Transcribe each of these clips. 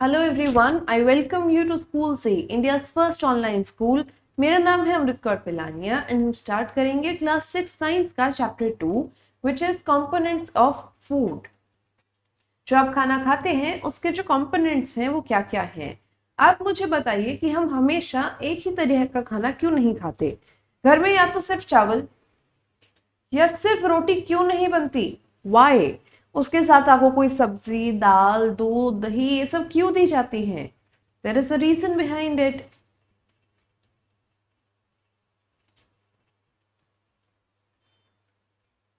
Hello everyone, I welcome you to school से India first online school. मेरा नाम है अमृत कौर पिलानिया एंड हम स्टार्ट करेंगे क्लास 6 साइंस का chapter 2 which is components of food. जो आप खाना खाते हैं उसके जो कंपोनेंट्स हैं वो क्या क्या हैं। आप मुझे बताइए कि हम हमेशा एक ही तरह का खाना क्यों नहीं खाते। घर में या तो सिर्फ चावल या सिर्फ रोटी क्यों नहीं बनती, वाई। उसके साथ आपको कोई सब्जी, दाल, दूध, दही ये सब क्यों दी जाती है। There is a reason behind it.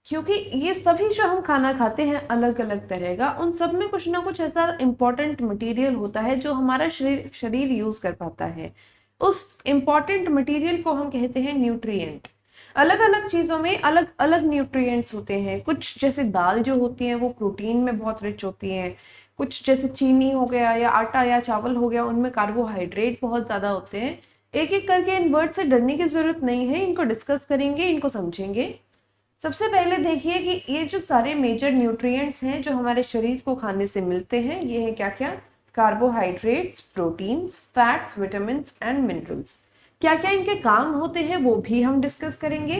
क्योंकि ये सभी जो हम खाना खाते हैं अलग अलग तरह का, उन सब में कुछ ना कुछ ऐसा इंपॉर्टेंट मटेरियल होता है जो हमारा शरीर शरीर यूज कर पाता है। उस इंपॉर्टेंट मटेरियल को हम कहते हैं न्यूट्रिएंट। अलग अलग चीजों में अलग अलग न्यूट्रिएंट्स होते हैं। कुछ जैसे दाल जो होती है वो प्रोटीन में बहुत रिच होती है। कुछ जैसे चीनी हो गया या आटा या चावल हो गया, उनमें कार्बोहाइड्रेट बहुत ज्यादा होते हैं। एक एक करके इन वर्ड से डरने की जरूरत नहीं है, इनको डिस्कस करेंगे, इनको समझेंगे। सबसे पहले देखिए कि ये जो सारे मेजर न्यूट्रिएंट्स हैं जो हमारे शरीर को खाने से मिलते हैं, ये है क्या क्या। Carbohydrates, proteins, fats, vitamin and minerals. क्या क्या इनके काम होते हैं वो भी हम डिस्कस करेंगे।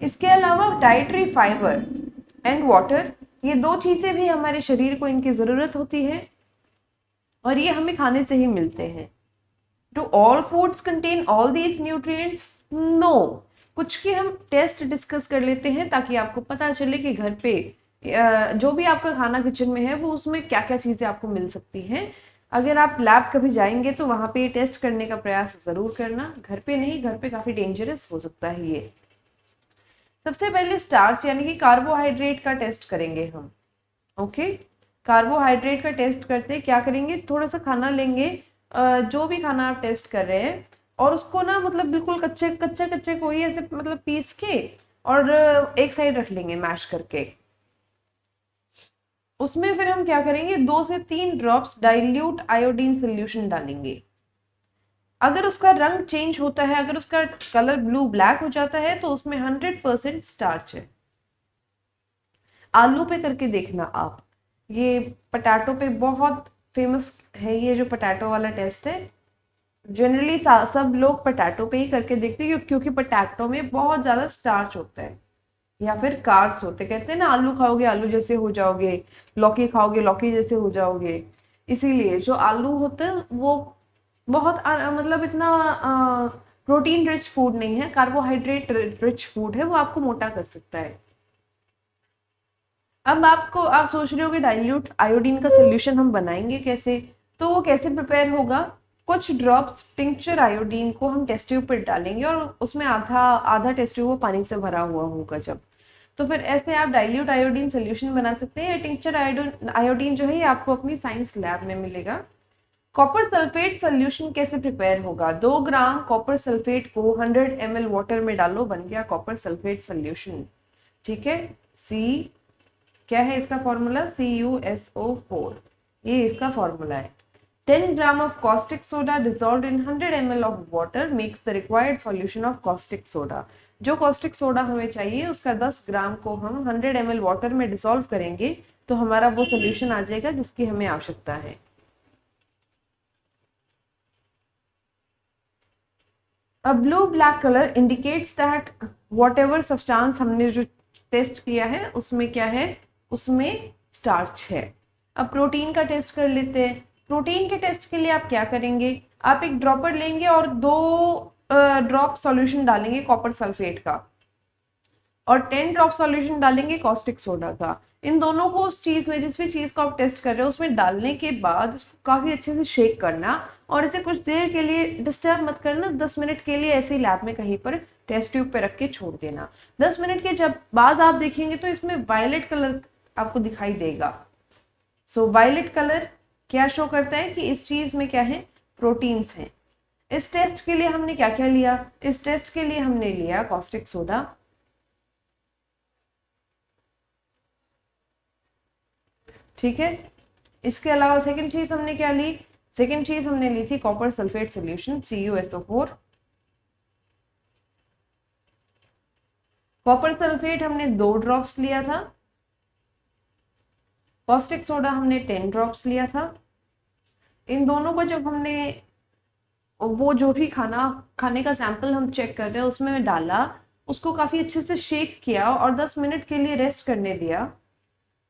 इसके अलावा डाइटरी फाइबर एंड वाटर, ये दो चीजें भी हमारे शरीर को इनकी जरूरत होती है और ये हमें खाने से ही मिलते हैं। Do all foods contain all these nutrients? No. कुछ की हम टेस्ट डिस्कस कर लेते हैं ताकि आपको पता चले कि घर पे जो भी आपका खाना किचन में है वो उसमें क्या क्या चीजें आपको मिल सकती हैं। अगर आप लैब कभी जाएंगे तो वहां पे टेस्ट करने का प्रयास जरूर करना। घर पे नहीं, घर पे काफी डेंजरस हो सकता है ये। सबसे पहले स्टार्च यानी कि कार्बोहाइड्रेट का टेस्ट करेंगे हम। ओके। कार्बोहाइड्रेट का टेस्ट करते क्या करेंगे, थोड़ा सा खाना लेंगे, जो भी खाना आप टेस्ट कर रहे हैं, और उसको ना मतलब बिल्कुल कच्चे कच्चे कच्चे को ही ऐसे मतलब पीस के और एक साइड रख लेंगे मैश करके। उसमें फिर हम क्या करेंगे, 2 से 3 ड्रॉप्स डाइल्यूट आयोडीन सोल्यूशन डालेंगे। अगर उसका रंग चेंज होता है, अगर उसका कलर ब्लू ब्लैक हो जाता है तो उसमें 100% स्टार्च है। आलू पे करके देखना आप। ये पटाटो पे बहुत फेमस है, ये जो पटाटो वाला टेस्ट है। जनरली सब लोग पटाटो पे ही करके देखते हैं क्योंकि पटाटो में बहुत ज्यादा स्टार्च होता है या फिर कार्ब्स होते हैं। कहते हैं ना, आलू खाओगे आलू जैसे हो जाओगे, लौकी खाओगे लौकी जैसे हो जाओगे। इसीलिए जो आलू होता है वो बहुत मतलब इतना प्रोटीन रिच फूड नहीं है, कार्बोहाइड्रेट रिच फूड है, वो आपको मोटा कर सकता है। अब आप सोच रहे हो कि डाइल्यूट आयोडीन का सोल्यूशन हम बनाएंगे कैसे। तो वो कैसे प्रिपेयर होगा, कुछ ड्रॉप्स टिंक्चर आयोडीन को हम टेस्ट ट्यूब पर डालेंगे और उसमें आधा आधा टेस्ट ट्यूब वो पानी से भरा हुआ होगा जब। तो फिर ऐसे आप डाइल्यूट आयोडीन सोल्यूशन बना सकते हैं। टिंक्चर आयोडीन आयोडीन जो है ये आपको अपनी साइंस लैब में मिलेगा। कॉपर सल्फेट सोल्यूशन कैसे प्रिपेयर होगा, 2 ग्राम कॉपर सल्फेट को 100 ml वाटर में डालो, बन गया कॉपर सल्फेट सोल्यूशन। ठीक है। सी क्या है इसका फॉर्मूला, CuSO4, ये इसका फॉर्मूला है। 10 gram of caustic soda dissolve in 100 ml of water makes the required solution of caustic soda. जो कॉस्टिक सोडा हमें चाहिए उसका 10 ग्राम को हम 100 ml वाटर में डिसॉल्व करेंगे तो हमारा वो सोल्यूशन आ जाएगा जिसकी हमें आवश्यकता है। A blue black color indicates that whatever substance हमने जो टेस्ट किया है उसमें क्या है, उसमें स्टार्च है। अब प्रोटीन का टेस्ट कर लेते हैं। प्रोटीन के टेस्ट के लिए आप क्या करेंगे, आप एक ड्रॉपर लेंगे और 2 ड्रॉप सॉल्यूशन डालेंगे कॉपर सल्फेट का और 10 ड्रॉप सॉल्यूशन डालेंगे कॉस्टिक सोडा का। इन दोनों को उस चीज में, जिस भी चीज को आप टेस्ट कर रहे हो उसमें डालने के बाद इसको काफी अच्छे से शेक करना और इसे कुछ देर के लिए डिस्टर्ब मत करना। 10 मिनट के लिए ऐसे ही लैब में कहीं पर टेस्ट ट्यूब पे रख के छोड़ देना। 10 मिनट के जब बाद आप देखेंगे तो इसमें वायलेट कलर आपको दिखाई देगा। सो वायलेट कलर क्या शो करता है कि इस चीज में क्या है, प्रोटीन्स हैं। इस टेस्ट के लिए हमने क्या क्या लिया, इस टेस्ट के लिए हमने लिया कॉस्टिक सोडा। ठीक है। इसके अलावा सेकंड चीज हमने क्या ली, सेकंड चीज हमने ली थी copper sulphate solution CuSO4। Copper sulphate हमने 2 ड्रॉप्स लिया था, कॉस्टिक सोडा हमने 10 ड्रॉप्स लिया था। इन दोनों को जब हमने वो जो भी खाना खाने का सैंपल हम चेक कर रहे हैं उसमें डाला, उसको काफी अच्छे से शेक किया और 10 मिनट के लिए रेस्ट करने दिया,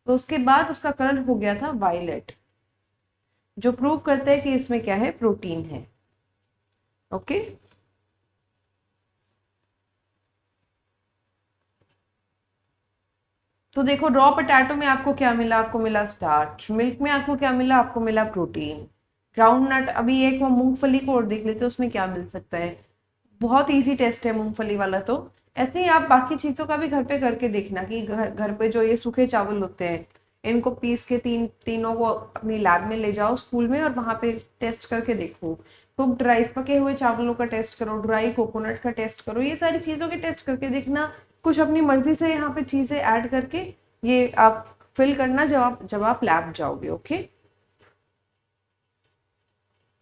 तो उसके बाद उसका कलर हो गया था वायलेट, जो प्रूव करता है कि इसमें क्या है, प्रोटीन है। ओके, तो देखो रॉ पोटैटो में आपको क्या मिला, आपको मिला स्टार्च, मिल्क में आपको क्या मिला, आपको मिला प्रोटीन, ग्राउंड नट, अभी एक वो मूंगफली को और देख लेते हैं उसमें क्या मिल सकता है। बहुत इजी टेस्ट है मूंगफली वाला, तो ऐसे ही आप बाकी चीजों का भी घर पे करके देखना कि घर पे जो ये सूखे चावल होते हैं इनको पीस के तीनों को अपनी लैब में ले जाओ स्कूल में और वहां पे टेस्ट करके देखो। कुक्ड राइस, पके हुए चावलों का टेस्ट करो, ड्राई कोकोनट का टेस्ट करो, ये सारी चीजों के टेस्ट करके देखना। कुछ अपनी मर्जी से यहाँ पे चीजें ऐड करके ये आप फिल करना जब आप लैब जाओगे। ओके,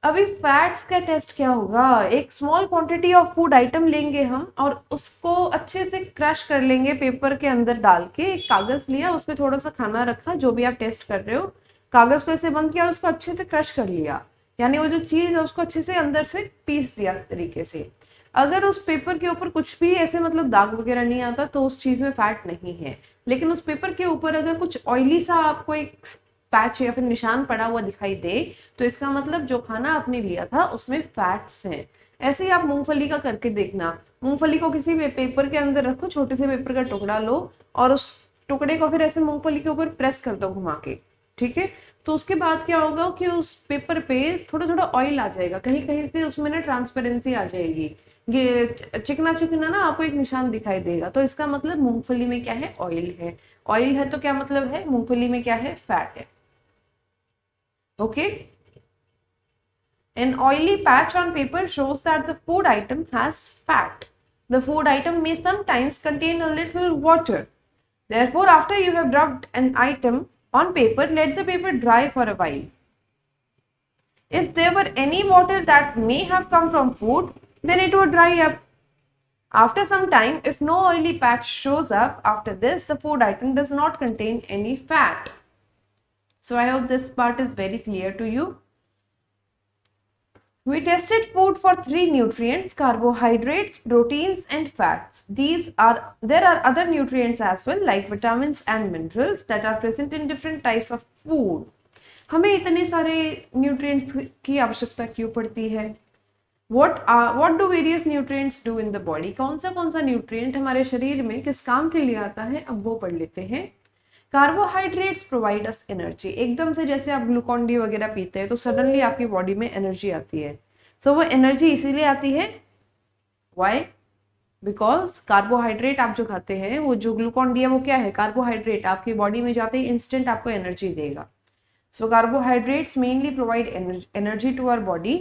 अभी फैट्स का टेस्ट क्या होगा, एक small quantity of food item लेंगे हम और उसको अच्छे से क्रश कर लेंगे पेपर के अंदर डाल के। एक कागज लिया, उसमें थोड़ा सा खाना रखा जो भी आप टेस्ट कर रहे हो, कागज को ऐसे बंद किया और उसको अच्छे से क्रश कर लिया, यानी वो जो चीज है उसको अच्छे से अंदर से पीस दिया तरीके से। अगर उस पेपर के ऊपर कुछ भी ऐसे मतलब दाग वगैरह नहीं आता तो उस चीज में फैट नहीं है। लेकिन उस पेपर के ऊपर अगर कुछ ऑयली सा आपको एक पैच या फिर निशान पड़ा हुआ दिखाई दे तो इसका मतलब जो खाना आपने लिया था उसमें फैट्स हैं। ऐसे ही आप मूंगफली का करके देखना, मूंगफली को किसी भी पेपर के अंदर रखो, छोटे से पेपर का टुकड़ा लो और उस टुकड़े को फिर ऐसे मूंगफली के ऊपर प्रेस कर दो घुमा के, ठीक है। तो उसके बाद क्या होगा कि उस पेपर पे थोड़ा थोड़ा ऑयल आ जाएगा, कहीं कहीं से उसमें ना ट्रांसपेरेंसी आ जाएगी, ये चिकना चिकना ना आपको एक निशान दिखाई देगा, तो इसका मतलब मूंगफली में क्या है, ऑयल है। ऑयल है तो क्या मतलब है, मूंगफली में क्या है, फैट है। Okay, an oily patch on paper shows that the food item has fat. The food item may sometimes contain a little water. Therefore, after you have rubbed an item on paper, let the paper dry for a while. If there were any water that may have come from food, then it would dry up. After some time, if no oily patch shows up after this, the food item does not contain any fat. So I hope this part is very clear to you. We tested food for 3 nutrients: carbohydrates, proteins and fats. There are other nutrients as well like vitamins and minerals that are present in different types of food. हमें इतने सारे nutrients की आवश्यकता क्यों पड़ती है? What do various nutrients do in the body? कौन सा nutrient हमारे शरीर में किस काम के लिए आता है, अब वो पढ़ लेते हैं। कार्बोहाइड्रेट्स प्रोवाइड अस एनर्जी, एकदम से जैसे आप ग्लूकॉन डी वगैरह पीते हैं तो सडनली आपकी बॉडी में एनर्जी आती है। सो वो एनर्जी इसीलिए आती है, व्हाई, बिकॉज कार्बोहाइड्रेट आप जो खाते हैं, वो जो ग्लूकॉन डी है वो क्या है, कार्बोहाइड्रेट, आपकी बॉडी में जाते ही इंस्टेंट आपको एनर्जी देगा। So carbohydrates mainly provide energy to our body.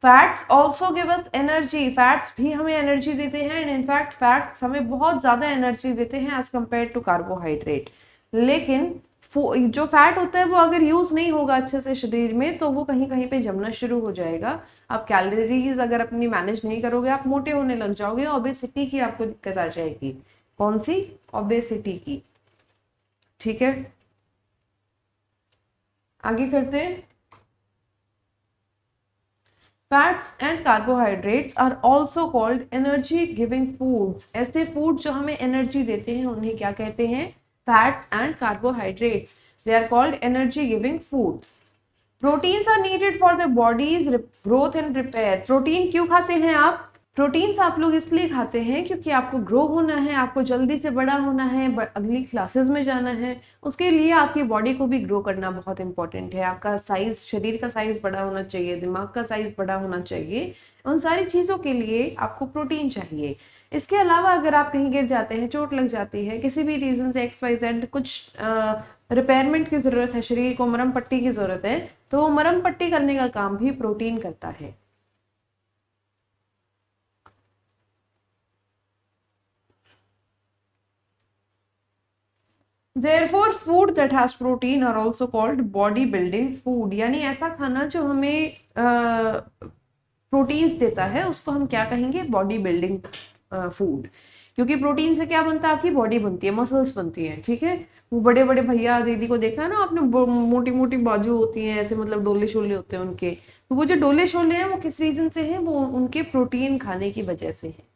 Fats also give us energy, fats भी हमें एनर्जी देते हैं एंड इनफैक्ट फैट्स हमें बहुत ज्यादा एनर्जी देते हैं एज कम्पेयर टू कार्बोहाइड्रेट। लेकिन जो फैट होता है वो अगर यूज नहीं होगा अच्छे से शरीर में तो वो कहीं कहीं पे जमना शुरू हो जाएगा। आप कैलोरीज अगर अपनी मैनेज नहीं करोगे आप मोटे होने लग जाओगे, ओबेसिटी की आपको दिक्कत आ जाएगी। कौन सी, ओबेसिटी की, ठीक है। आगे करते हैं। Fats and carbohydrates are also called energy giving foods. ऐसे फूड जो हमें एनर्जी देते हैं उन्हें क्या कहते हैं, fats and carbohydrates. They are called energy giving foods. Proteins are needed for the body's growth and repair. Protein क्यों खाते हैं आप, प्रोटीन्स आप लोग इसलिए खाते हैं क्योंकि आपको ग्रो होना है, आपको जल्दी से बड़ा होना है, अगली क्लासेस में जाना है, उसके लिए आपकी बॉडी को भी ग्रो करना बहुत इंपॉर्टेंट है। आपका साइज, शरीर का साइज बड़ा होना चाहिए, दिमाग का साइज बड़ा होना चाहिए, उन सारी चीज़ों के लिए आपको प्रोटीन चाहिए। इसके अलावा अगर आप कहीं गिर जाते हैं, चोट लग जाती है, किसी भी रीजन से XYZ कुछ रिपेयरमेंट की ज़रूरत है, शरीर को मरहम पट्टी की ज़रूरत है, तो वो मरहम पट्टी करने का काम भी प्रोटीन करता है। Therefore, food that has protein are also called body building food. यानी ऐसा खाना जो हमें प्रोटीन्स देता है उसको हम क्या कहेंगे, बॉडी बिल्डिंग फूड। क्योंकि प्रोटीन से क्या बनता है, आपकी बॉडी बनती है, मसल्स बनती हैं, ठीक है। वो बड़े बड़े भैया दीदी को देखा है ना आपने, मोटी मोटी बाजू होती हैं ऐसे, मतलब डोले शोले होते हैं उनके। तो वो जो डोले शोले हैं वो किस रीजन से हैं, वो उनके प्रोटीन खाने की वजह से है।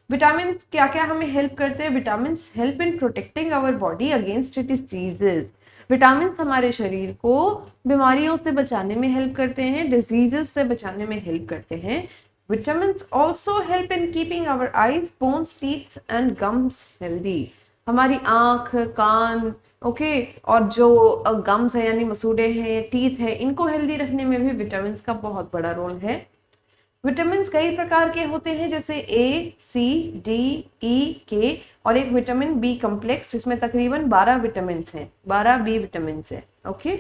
विटामिन क्या क्या हमें हेल्प करते हैं? Vitamin help in protecting our body against diseases. Vitamin हमारे शरीर को बीमारियों से बचाने में हेल्प करते हैं, डिजीजेस से बचाने में हेल्प करते हैं। Vitamin also help in keeping our eyes, bones, teeth and gums healthy. हमारी आंख, कान, ओके, और जो गम्स है यानी मसूड़े हैं, टीथ है, इनको हेल्दी रखने में भी विटामिन का बहुत बड़ा रोल है। विटामिन कई प्रकार के होते हैं, जैसे ए, सी, डी, ई, के, और एक विटामिन बी कम्प्लेक्स जिसमें तकरीबन 12 विटामिन हैं, 12 बी विटामिन है। ओके,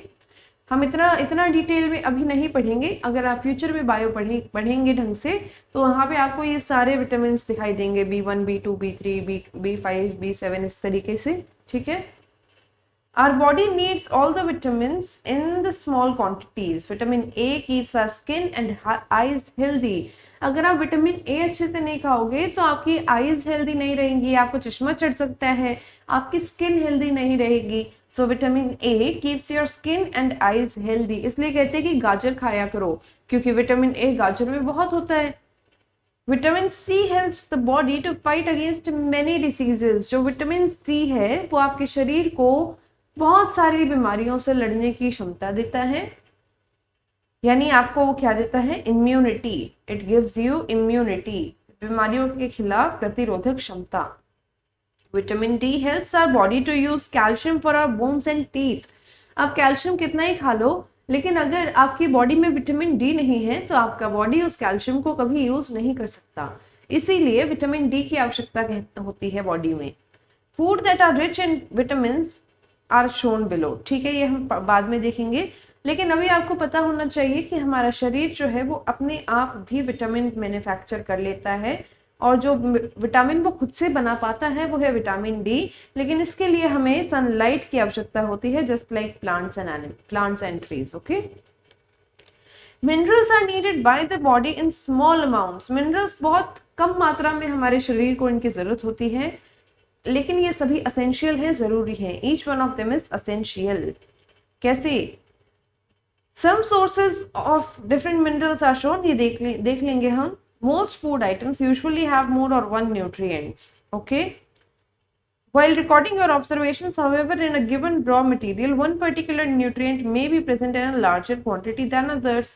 हम इतना इतना डिटेल में अभी नहीं पढ़ेंगे। अगर आप फ्यूचर में बायो पढ़ेंगे ढंग से तो वहाँ पे आपको ये सारे विटामिन दिखाई देंगे, B1, B2, B3, B5, B7, इस तरीके से। ठीक है। Our body needs all the vitamins in the small quantities. Vitamin A keeps our skin and eyes healthy. अगर आप विटामिन ए अच्छे से नहीं खाओगे तो आपकी आईज हेल्दी नहीं रहेंगी, आपको चश्मा चढ़ सकता है, आपकी स्किन हेल्दी नहीं रहेगी। So vitamin A keeps your skin and eyes healthy. इसलिए कहते हैं कि गाजर खाया करो, क्योंकि विटामिन ए गाजर में बहुत होता है। Vitamin C helps the body to fight against many diseases. जो विटामिन सी है वो आपके शरीर को बहुत सारी बीमारियों से लड़ने की क्षमता देता है, यानी आपको वो क्या देता है? Immunity. It gives you immunity, बीमारियों के खिलाफ प्रतिरोधक क्षमता। Vitamin D helps our body to use calcium for our bones and teeth. आप कैल्शियम कितना ही खा लो, लेकिन अगर आपकी बॉडी में विटामिन डी नहीं है तो आपका बॉडी उस कैल्शियम को कभी यूज नहीं कर सकता। इसीलिए विटामिन डी की आवश्यकता होती है बॉडी में। Food that are rich in vitamin are shown below. ठीक है, ये हम बाद में देखेंगे, लेकिन अभी आपको पता होना चाहिए कि हमारा शरीर जो है वो अपने आप भी विटामिन मैन्युफैक्चर कर लेता है, और जो विटामिन वो खुद से बना पाता है वो है विटामिन डी। लेकिन इसके लिए हमें सनलाइट की आवश्यकता होती है, just like plants and trees. Okay, minerals are needed by the body in small amounts. Minerals बहुत कम मात्रा में हमारे शरीर को इनकी जरूरत होती है, लेकिन ये सभी असेंशियल हैं, जरूरी हैं। Each one of them is essential. कैसे? Some sources of different minerals are shown. ये देख लेंगे हम। Most food items usually have more or one nutrients. Okay, while recording your observations, however, in a given raw material, one particular nutrient may be present in a larger quantity than others.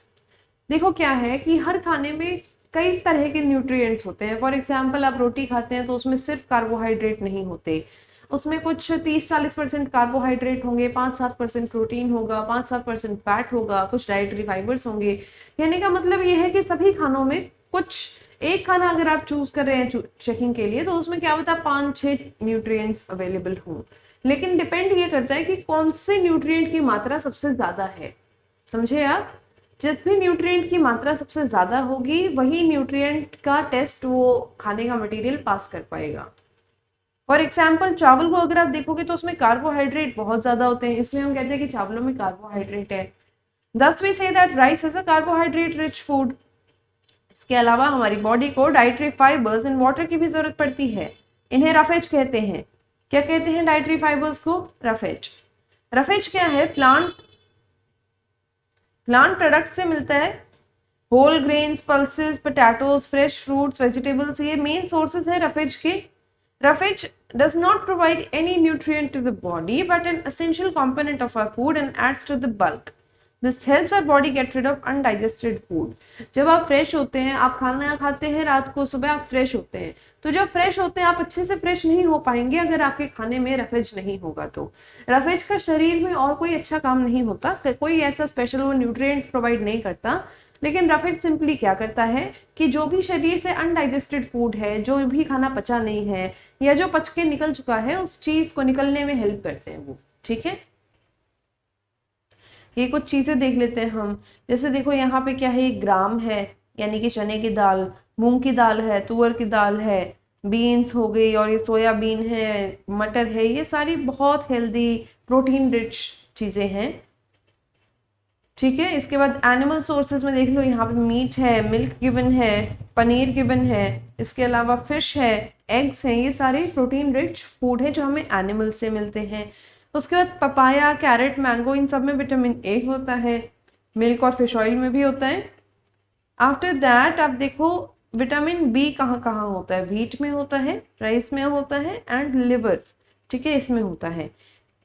देखो क्या है कि हर खाने में कई तरह के nutrients होते हैं। फॉर एग्जाम्पल, आप रोटी खाते हैं तो उसमें सिर्फ कार्बोहाइड्रेट नहीं होते, उसमें कुछ 30-40% कार्बोहाइड्रेट होंगे, 5-7% प्रोटीन होगा, 5-7% फैट होगा, कुछ डाइटरी फाइबर्स होंगे। कहने का मतलब ये है कि सभी खानों में कुछ, एक खाना अगर आप चूज कर रहे हैं चेकिंग के लिए तो उसमें क्या होता है 5-6 न्यूट्रिएंट्स अवेलेबल हों, लेकिन डिपेंड ये करता है कि कौन से न्यूट्रिएंट की मात्रा सबसे ज्यादा है। समझे आप? जिस भी न्यूट्रिएंट की मात्रा सबसे ज्यादा होगी वही न्यूट्रिएंट का टेस्ट वो खाने का मटेरियल पास कर पाएगा। फॉर एग्जाम्पल, चावल को अगर आप देखोगे तो उसमें कार्बोहाइड्रेट बहुत ज्यादा होते हैं, इसलिए हम कहते हैं कि चावलों में कार्बोहाइड्रेट है। Thus we say that rice is a carbohydrate rich food. इसके अलावा हमारी बॉडी को डाइटरी फाइबर्स एंड वाटर की भी जरूरत पड़ती है। इन्हें रफेज कहते हैं। क्या कहते हैं डाइटरी फाइबर्स को? रफेज। रफेज क्या है? प्लांट प्रोडक्ट से मिलता है। Whole grains, pulses, potatoes, fresh fruits, vegetables, ये मेन सोर्सेज है रफेज के। Roughage does not provide any nutrient to the body but an essential component of our food and adds to the bulk. This helps our body get rid of undigested food. जब आप fresh होते हैं, आप खाना खाते हैं रात को, सुबह आप फ्रेश होते हैं, तो जब फ्रेश होते हैं आप अच्छे से फ्रेश नहीं हो पाएंगे अगर आपके खाने में रफेज नहीं होगा। तो रफेज का शरीर में और कोई अच्छा काम नहीं होता, कोई ऐसा स्पेशल वो न्यूट्रिएंट प्रोवाइड नहीं करता, लेकिन रफेज सिंपली क्या करता है कि जो भी शरीर से अनडाइजेस्टेड फूड है, जो भी खाना पचा नहीं है या जो पच के निकल चुका है, उस चीज को निकलने में हेल्प करते हैं वो। ठीक है, ये कुछ चीजें देख लेते हैं हम। जैसे देखो यहाँ पे क्या है, ग्राम है यानी कि चने की दाल, मूंग की दाल है, तुअर की दाल है, बीन्स हो गई, और ये सोयाबीन है, मटर है, ये सारी बहुत हेल्दी प्रोटीन रिच चीजें हैं। ठीक है, इसके बाद एनिमल सोर्सेज में देख लो, यहाँ पे मीट है, मिल्क गिवन है, पनीर गिवन है, इसके अलावा फिश है, एग्स हैं, ये सारे प्रोटीन रिच फूड है जो हमें एनिमल से मिलते हैं। उसके बाद पपाया, कैरेट, मैंगो, इन सब में विटामिन ए होता है। मिल्क और फिश ऑयल में भी होता है। आफ्टर दैट आप देखो विटामिन बी कहाँ कहाँ होता है, व्हीट में होता है, राइस में होता है एंड लिवर, ठीक है, इसमें होता है।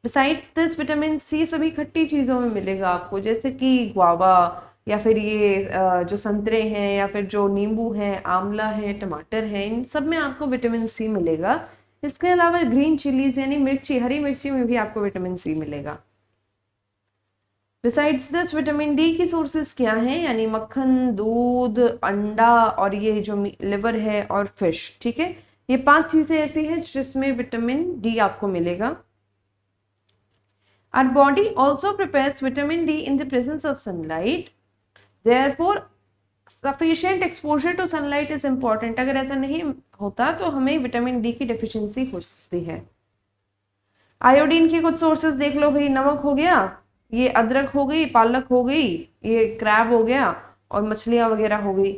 बिसाइड्स दिस विटामिन सी सभी खट्टी चीज़ों में मिलेगा आपको, जैसे कि गुआवा या फिर ये जो संतरे हैं या फिर जो नींबू हैं, आंवला है, टमाटर है, इन सब में आपको विटामिन सी मिलेगा। इसके अलावा ग्रीन चिलीज यानी मिर्ची, हरी मिर्ची में भी आपको विटामिन सी मिलेगा। बिसाइड्स दिस विटामिन डी की सोर्सेज क्या हैं, यानी मक्खन, दूध, अंडा और ये जो लिवर है और फिश, ठीक है, ये 5 चीजें ऐसी हैं जिसमें विटामिन डी आपको मिलेगा। Our body also prepares vitamin D in the presence of sunlight. Therefore, sufficient exposure to sunlight is important. अगर ऐसा नहीं होता तो हमें विटामिन डी की डेफिशिएंसी हो सकती है। आयोडीन की कुछ सोर्सेज देख लो भाई, नमक हो गया, ये अदरक हो गई, पालक हो गई, ये क्रैब हो गया और मछलियाँ वगैरह हो गई।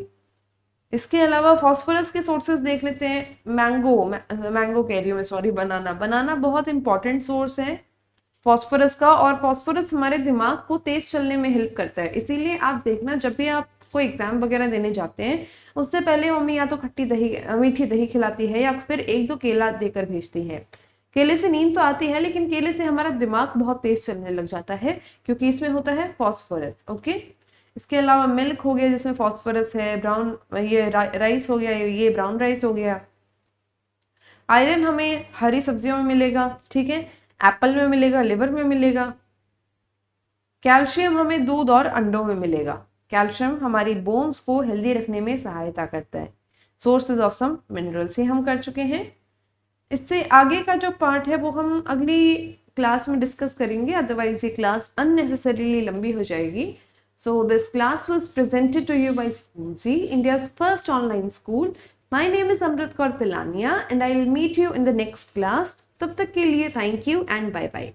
इसके अलावा फॉस्फोरस के सोर्सेज देख लेते हैं। मैंगो कह रही हूँ मैं, सॉरी, बनाना बहुत इंपॉर्टेंट सोर्स है फॉस्फोरस का, और फॉस्फोरस हमारे दिमाग को तेज चलने में हेल्प करता है। इसीलिए आप देखना जब भी आप कोई एग्जाम वगैरह देने जाते हैं उससे पहले मम्मी या तो मीठी दही खिलाती है या फिर 1-2 केला देकर भेजती है। केले से नींद तो आती है लेकिन केले से हमारा दिमाग बहुत तेज चलने लग जाता है क्योंकि इसमें होता है फॉस्फोरस। ओके, इसके अलावा मिल्क हो गया जिसमें फॉस्फोरस है, ब्राउन ये राइस हो गया, ये ब्राउन राइस हो गया। आयरन हमें हरी सब्जियों में मिलेगा, ठीक है, एप्पल में मिलेगा, लिवर में मिलेगा। कैल्शियम हमें दूध और अंडों में मिलेगा। कैल्शियम हमारी बोन्स को हेल्दी रखने में सहायता करता है। सोर्सेज ऑफ सम मिनरल्स ये हम कर चुके हैं। इससे आगे का जो पार्ट है वो हम अगली क्लास में डिस्कस करेंगे, अदरवाइज ये क्लास अननेसेसरीली लंबी हो जाएगी। So this class was presented to you by Schoolji, India's first online school. My name is Amrit Kaur Pilania and I will meet you in the next class. तब तक के लिए thank you and bye bye.